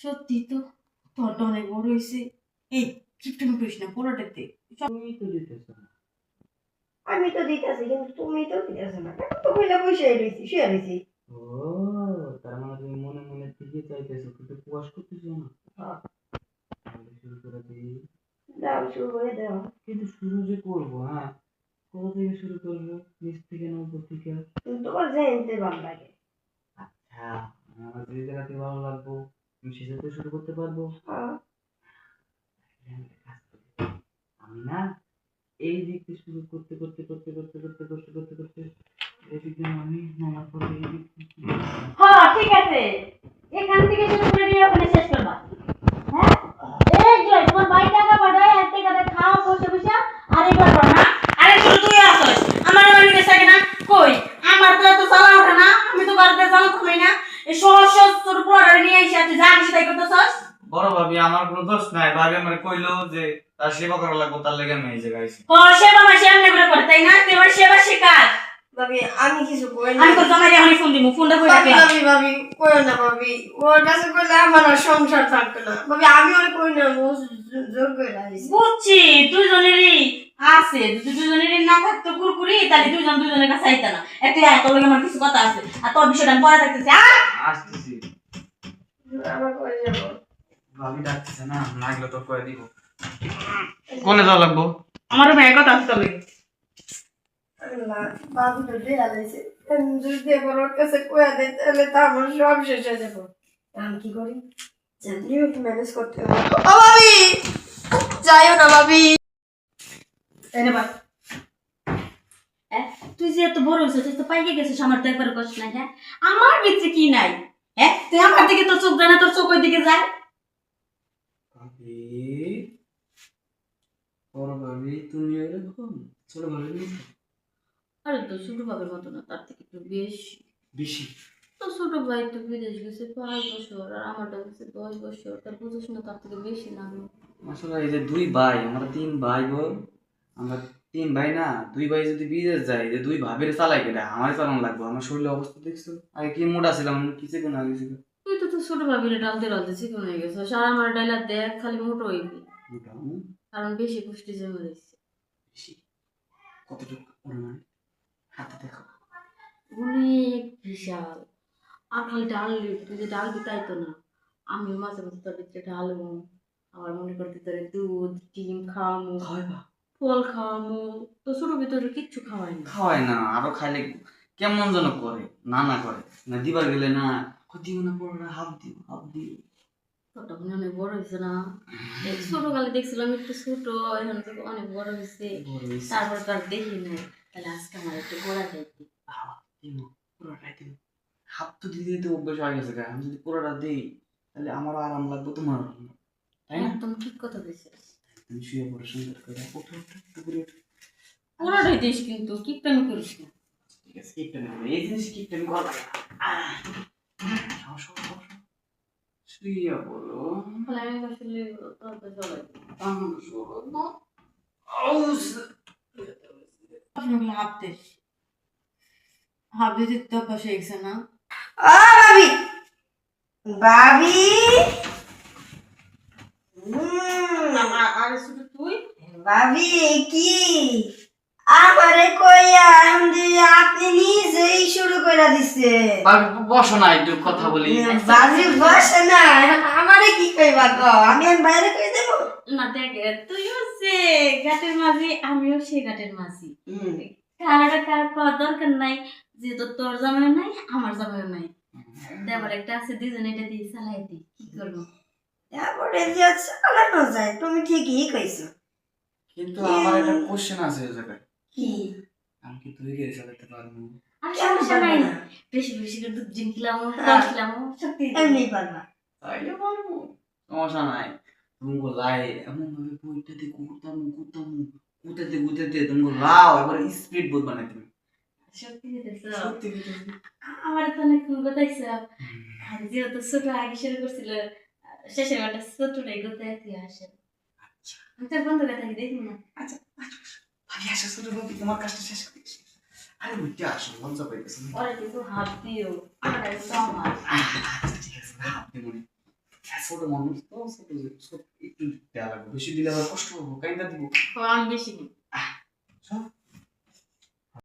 সত্যি তো, তোরটা অনেক বড় হয়েছে। এই কিপটামি করিস না পোলাটাতে। তুমি তো দিতেছ না। আমি তো দিতেছি কিন্তু তুমি তো দিতেছ না, আমি তো কইলা বসে রইছি শুয়ে রইছি। ও, তার মানে তুমি মনে মনে ঠিকই চাইতেছো, কিন্তু কুয়াশ করতেছো না। তাহলে শুরু করে দিই। দাও শুরু করে দাও। কিন্তু শুরু যে করবো, হ্যাঁ, কোথা থেকে শুরু করবো? নিচ থেকে না উপর থেকে? তোমার জানতে ভালো লাগে। আচ্ছা, আমার যে জায়গাতে ভালো লাগবো তুমি সে জায়গাতে শুরু করতে পারবো। হ্যাঁ, আমি একটা কাজ করি। আমি না এই দিক থেকে শুরু করতে করতে করতে করতে করতে করতে করতে করতে এদিকে আমি নামার পরে এই দিক হ্যাঁ ঠিক আছে, এখান থেকে শুরু করে নিয়ে ওখানে শেষ করবা। হ্যাঁ, এই যে তোমার বাড়ি টাকা পাঠায় হাতে কাতে খাও বসে বসে, আর এবার করো না। আরে তুই আসছ আমার বাড়ি গেছে না কই, আমার তো এত চালা ওঠে না, আমি তো বাড়িতে চালা থামাই না। এই সহজ সহজ তোর পুরোটা নিয়ে এসে তুই যা কিছু তাই করতেছস। বড় ভাবি আমার কোনো দোষ নাই, ভাবি আমার কইলো যে তার সেবা করা লাগবে, তার লেগে আমি এই জায়গায় আইছি। সেবা মাসে এমনি করে করে তাই না, তুই আমার সেবা শেখাস। ভাবি আমি কিছু কই না। আমি তো তোমার এখন ফোন দিব, ফোনটা কই ভাবি রাখলাম। ভাবি ভাবি কই না ভাবি, ওর কাছে কইলে আমার আর সংসার থাকতো না। ভাবি আমি ওর কই না, ও জোর কইরা আইছে। বুঝছি দুজনেরই আছে, যদি দুজনেরই না থাকতো কুরকুরি তাহলে দুজন দুজনের কাছে আইতা না। একটা তোর লগে আমার কিছু কথা আছে, আর তোর বিষয়টা আমি পরে দেখতেছি। আসতেছি। আমার কই যাব। ভাবি ডাকতেছে না, না গেলে তো কয়ে দিব। কোনে যাওয়া লাগবো? আমার ভাই কথা আছে তোর লগে। আল্লাহ, ভাবি তো দেয়া লাইছে। যদি এবার ওর কাছে কইয়া দেয় তাহলে তো আমার সব শেষ হয়ে যাবো। আমি কি করি, জানিও কি ম্যানেজ করতে হবে। ও ভাবি যাইও না ভাবি। এনে ভাই তুই যে এত বড় হয়েছিস, তুই তো পাইকে গেছিস, আমার তো একবার কষ্ট নাই। হ্যাঁ, আমার ভিতরে কি নাই? তুই আমার দিকে তোর চোখ যায় না, তোর চোখ ওই দিকে যায়। ভাবি, বড় ভাবি তুমি এরকম ছোট ভাবি নিছো? আরে তো ছোট বাবার মতো না, তার থেকে একটু বেশি। বেশি? তো ছোট ভাই তো বিদেশ গেছে 5 বছর, আর আমারটা গেছে 10 বছর, তার বুঝিস না তার থেকে বেশি না আমি। আসলে এই যে দুই ভাই, আমরা তিন ভাই বোন, আমরা তিন ভাই না, দুই ভাই যদি বিদেশ যায়, যে দুই ভাবির চালাই কেটে আমার চালানো লাগবে। আমার শরীরের অবস্থা দেখছো, আগে কি মোটা ছিলাম, কিসে কোন আগে ছিল। তুই তো তোর ছোট ভাবিরে ডালতে ডালতে চিকন হয়ে গেছে, আর আমার ডাইলা দেখ খালি মোটো হইবি, মোটা কারণ বেশি পুষ্টি জমে রয়েছে। বেশি? কতটুকু পরিমাণ হাতে দেখো? অনেক বিশাল। আর খালি ডালবি, তুই যে ডালবি তাই তো না, আমি মাঝে মাঝে তোর ভিতরে ঢালবো। আবার মনে করতে তোর দুধ ডিম খাওয়ামু, খাওয়াই বা? ফল খাওয়ামু। তো ছোট ভিতরে কিচ্ছু খাওয়াই না। খাওয়াই না, আরো খাইলে কেমন যেন করে, না না করে না, দিবার গেলে না দিও না, পড়া হাফ দিও হাফ দিও। তোরটা মনে অনেক বড় হয়েছে না? এই ছোটকালে দেখছিলাম একটু ছোট, এখন তো অনেক বড় হয়েছে। বড় হইছে। তারপর তো আর দেখি নাই, তাহলে আজকে আমার একটু গোড়া যাইতে। দিও, পুরোটাই দিও। হাফ তো দিতে দিতে অভ্যাস হয়ে গেছে গা, আমি যদি পুরোটা দিই তাহলে আমারও আরাম লাগবে, তোমার আরাম লাগবে, তাই না? একদম ঠিক কথা বলছিস। তুমি শুয়ে পড়ো সুন্দর করে, ওঠো ওঠো উপরে ওঠো। পুরোটাই দিস কিন্তু কিপটামি করিস না। ঠিক আছে, কিপটামি করো, এই জিনিস কিপটামি করা লাগে না। সব সব সব শুয়ে পড়ো। তাহলে আমি আসলে তোর তো চলে তাহলে শোনো না। হাফ দিস, হাফ দিতে তো অভ্যাস হয়ে গেছে না? ও ভাবি, ভাবি আরে শুধু তুই ভাবি কি আমারে কইয়া আপনি নিজেই শুরু করে দিছে। ভাবি বসো না, একটু কথা বলি। ভাবি বসে না, আমারে কি কইবা গো, আমি আর বাইরে কই দেব। না দেখ, তুই হচ্ছে ঘাটের মাঝি, আমিও সেই ঘাটের মাঝি। কারাটা কার করার দরকার নাই, যেহেতু তোর জামাইও নাই আমার জামাইও নাই, দেবার একটা আছে, দুজনে এটা দিয়ে চালাই দিই, কি করবো? তারপরে যে চালানো যায়, তুমি ঠিকই কইছো। কিন্তু আমার একটা কোশ্চেন আছে এই জায়গায়, কি? আমি কি তুই গিয়ে চালাতে পারবো? আর কেন সমস্যা নাই, পারবা না? বেশি বেশি করে দুধ ডিম খেলাম, হ্যাঁ। ফল খেলাম, সত্যি এমনি পারবা। তাইলে পারবো, সমস্যা নাই। তুমি লাই এমন ভাবে বইটাতে কুতাম কুতাম কুতাতে কুতাতে তুমি লাও এবার স্পিড বোধ বানাই তুমি। সত্যি দিতেছ, সত্যি কথা। আমার তো অনেক গোতাইছ। আর যেহেতু ছোট আগে শুরু করছিল, শেষের বেলাটা ছোটটাই গোতাই তুই আসে। আচ্ছা আমি তোর বন্ধু কথা দেখি না। আচ্ছা আচ্ছা, ভাবি আসো, ছোট ভাবি তোমার কাজটা শেষ করে দিছি। আরে বুঝতে আসো, লজ্জা পাইতেছ না? ওরা কিন্তু হাত দিও, আমার তো আমার। আচ্ছা ঠিক আছে, হাত দিয়ে মনে। ছোট মানুষ তো ছোট একটু দেওয়া লাগবে, বেশি দিলে আবার কষ্ট হবো, কাইন্দা দিব। আমি বেশি নিই।